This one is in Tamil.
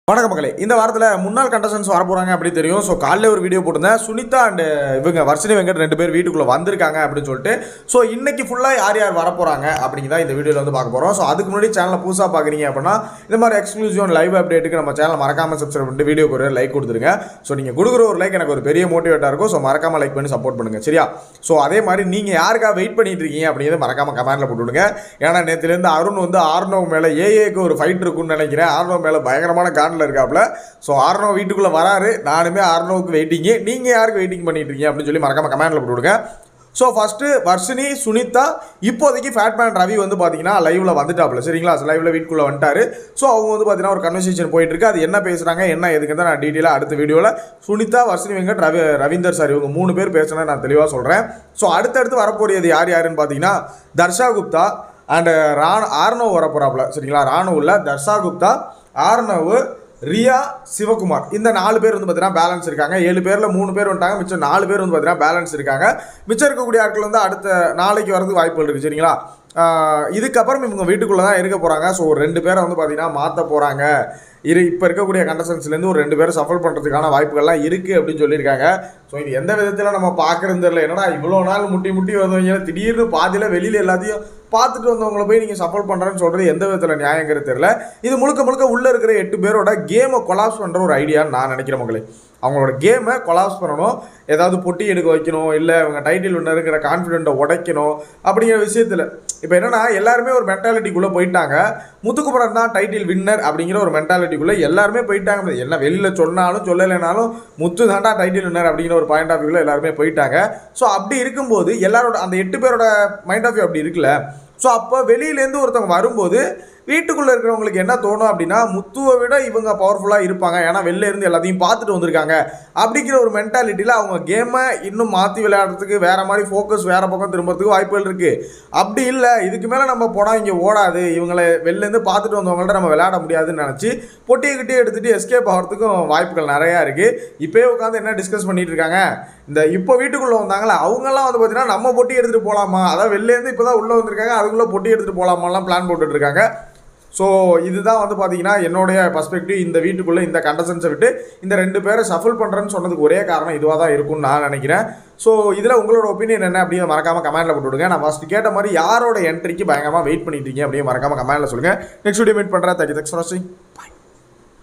வணக்க மக்களே, இந்த வாரத்தில் முன்னாள் கண்டஸ்டன்ஸ் வர போகிறாங்க அப்படி தெரியும். ஸோ காலையில் ஒரு வீடியோ போட்டிருந்தேன். சுனிதா அண்ட் இவங்க வர்ஷினி வெங்கட் 2 பேர் வீட்டுக்குள்ளே வந்திருக்காங்க அப்படின்னு சொல்லிட்டு. ஸோ இன்னைக்கு ஃபுல்லாக யார் யார் வர போகிறாங்க அப்படிங்கிறத இந்த வீடியோவில் வந்து பார்க்க போகிறோம். ஸோ அதுக்கு முன்னாடி சேனலை புதுசாக பார்க்குறீங்க அப்படின்னா இந்த மாதிரி எக்ஸ்க்ளூசிவ் லைவ் அப்டேட்டுக்கு நம்ம சேனலை மறக்காமல் சப்ஸ்கிரைப் பண்ணிட்டு வீடியோக்கு ஒரு லைக் கொடுத்துருங்க. ஸோ நீங்கள் கொடுக்குற ஒரு லைக் எனக்கு ஒரு பெரிய மோட்டிவேட்டாக இருக்கும். ஸோ மறக்காமல் லைக் பண்ணி சப்போர்ட் பண்ணுங்கள், சரியா? ஸோ அதே மாதிரி நீங்கள் யாருக்காக வெயிட் பண்ணிட்டு இருக்கீங்க அப்படிங்கிறத மறக்காமல் கமெண்ட்டில் போட்டுவிடுங்க. ஏன்னா நேற்றுலேருந்து அருண் வந்து ஆர்னவ் மேலே ஏஏக்கு ஒரு ஃபைட் இருக்குன்னு நினைக்கிறேன். ஆர்னவ் மேலே பயங்கரமான காண்டில் இருக்காப்புல. ஸோ ஆர்னோ வீட்டுக்குள்ளே வராரு. நானுமே ஆர்னோவுக்கு வெயிட்டிங்கு. நீங்கள் யாருக்கு வெயிட்டிங் பண்ணிட்டு இருக்கீங்க அப்படின்னு சொல்லி மறக்காம கமெண்ட்டில் போட்டுவிடுங்க. ஸோ ஃபஸ்ட்டு வர்ஷினி, சுனிதா, இப்போதைக்கு ஃபேட்மேன் ரவி வந்து பார்த்தீங்கன்னா லைவில் வந்துட்டாப்புல, சரிங்களா? லைவில் வீட்டுக்குள்ளே வந்துட்டாரு. ஸோ அவங்க வந்து பார்த்தீங்கன்னா ஒரு கன்வர்சேஷன் போயிட்டு இருக்கு. அது என்ன பேசுகிறாங்க என்ன எதுக்கு தான் நான் டீட்டெயிலாக அடுத்த வீடியோவில் சுனிதா, வர்ஷினி வெங்கட், ரவீந்தர் சார் இவங்க 3 பேர் பேசுகிறேன், நான் தெளிவாக சொல்கிறேன். ஸோ அடுத்தடுத்து வரப்போகிறது யாருன்னு பார்த்தீங்கன்னா தர்ஷா குப்தா அண்ட் ஆர்னவ் வரப்போறாப்புல, சரிங்களா? ராணுவில் தர்ஷா குப்தா, ஆர்னவ், ரியா, சிவகுமார், இந்த 4 பேர் வந்து பார்த்தீங்கன்னா பேலன்ஸ் இருக்காங்க. 7 பேரில் 3 பேர் வந்துட்டாங்க. மிச்சம் 4 பேர் வந்து பார்த்தீங்கன்னா பேலன்ஸ் இருக்காங்க. மிச்சம் இருக்கக்கூடிய ஆட்கள் வந்து அடுத்த நாளைக்கு வரதுக்கு வாய்ப்புகள் இருக்குது, சரிங்களா? இதுக்கப்புறம் இவங்க வீட்டுக்குள்ளே தான் இருக்க போகிறாங்க. ஸோ ஒரு 2 பேரை வந்து பார்த்தீங்கன்னா மாற்ற போகிறாங்க. இப்போ இருக்கக்கூடிய கண்டஸ்டன்ஸ்லேருந்து ஒரு 2 பேரை சஃபல் பண்ணுறதுக்கான வாய்ப்புகள்லாம் இருக்குது அப்படின்னு சொல்லியிருக்காங்க. ஸோ இது எந்த விதத்தில் நம்ம பார்க்குறது தெரியல. என்னடா இவ்வளோ நாள் முட்டி வந்தவங்க திடீர்னு பாதியில் வெளியில் எல்லாத்தையும் பார்த்துட்டு வந்தவங்களை போய் நீங்கள் சப்போர்ட் பண்ணுறேன்னு சொல்கிறது எந்த விதத்தில் நியாயங்கிறது தெரியல. இது முழுக்க உள்ளே இருக்கிற 8 பேரோட கேமை கொலாப்ஸ் பண்ணுற ஒரு ஐடியான்னு நான் நினைக்கிறேன் மக்களே. அவங்களோட கேமை கொலாப்ஸ் பண்ணணும், ஏதாவது பொட்டி எடுக்க வைக்கணும், இல்லை இவங்க டைட்டில் வின்னருங்கிற கான்ஃபிடென்ட்டை உடைக்கணும் அப்படிங்கிற விஷயத்தில். இப்போ என்னென்னா எல்லாருமே ஒரு மென்டாலிட்டிக்குள்ளே போயிட்டாங்க. முத்துக்குமரன் தான் டைட்டில் வின்னர் அப்படிங்கிற ஒரு மென்டாலிட்டிக்குள்ளே எல்லாருமே போயிட்டாங்க. என்ன வெளியில் சொன்னாலும் சொல்லலைனாலும் முத்து தாண்டா டைட்டில் வின்னர் அப்படிங்கிற ஒரு பாயிண்ட் ஆஃப் வியூவில் எல்லாருமே போயிட்டாங்க. ஸோ அப்படி இருக்கும்போது எல்லாரோட அந்த 8 பேரோட மைண்ட் ஆஃப் வியூ அப்படி இருக்குல்ல. ஸோ அப்போ வெளியிலேருந்து ஒருத்தவங்க வரும்போது வீட்டுக்குள்ளே இருக்கிறவங்களுக்கு என்ன தோணும் அப்படின்னா முத்துவை விட இவங்க பவர்ஃபுல்லாக இருப்பாங்க, ஏன்னா வெளில இருந்து எல்லாத்தையும் பார்த்துட்டு வந்திருக்காங்க அப்படிங்கிற ஒரு மென்டாலிட்டியில் அவங்க கேமை இன்னும் மாற்றி விளையாடுறதுக்கு வேறு மாதிரி ஃபோக்கஸ் வேறு பக்கம் திரும்புறதுக்கு வாய்ப்புகள் இருக்குது. அப்படி இல்லை, இதுக்கு மேலே நம்ம போனால் இங்கே ஓடாது, இவங்களை வெளிலேருந்து பார்த்துட்டு வந்தவங்கள்ட்ட நம்ம விளையாட முடியாதுன்னு நினச்சி பொட்டியை எடுத்துகிட்டு எஸ்கேப் ஆகிறதுக்கும் வாய்ப்புகள் நிறையா இருக்குது. இப்போயே உட்காந்து என்ன டிஸ்கஸ் பண்ணிகிட்டு இருக்காங்க, இந்த இப்போ வீட்டுக்குள்ளே வந்தாங்களே அவங்கெல்லாம் வந்து பார்த்தீங்கன்னா நம்ம பொட்டி எடுத்துகிட்டு போகலாமா, அதாவது வெளிலேருந்து இப்போ தான் உள்ளே வந்திருக்காங்க, அதுக்குள்ளே பொட்டி எடுத்துகிட்டு போகலாமாலாம் பிளான் போட்டுட்ருக்காங்க. ஸோ இதுதான் வந்து பார்த்தீங்கன்னா என்னுடைய பர்ஸ்பெக்டிவ். இந்த வீட்டுக்குள்ளே இந்த கண்டஸ்டன்ஸை விட்டு இந்த 2 பேரை சஃபல் பண்ணுறேன்னு சொன்னதுக்கு ஒரே காரணம் இதுவாக தான் இருக்கும்னு நான் நினைக்கிறேன். ஸோ இதில் உங்களோட ஒப்பீனியன் என்ன அப்படின்னு மறக்காமல் கமெண்ட்டில் போட்டுவிடுங்க. நான் ஃபஸ்ட்டு கேட்ட மாதிரி யாரோட என்ட்ரிக்கு பயங்கரமாக வெயிட் பண்ணிட்டு இருக்கீங்க அப்படின்னு மறக்காமல் கமெண்ட்டில் சொல்லுங்கள். நெக்ஸ்ட் வீடியோ மீட் பண்ணுறேன். தேங்க்யூ ஃபார் வாட்சிங். பை.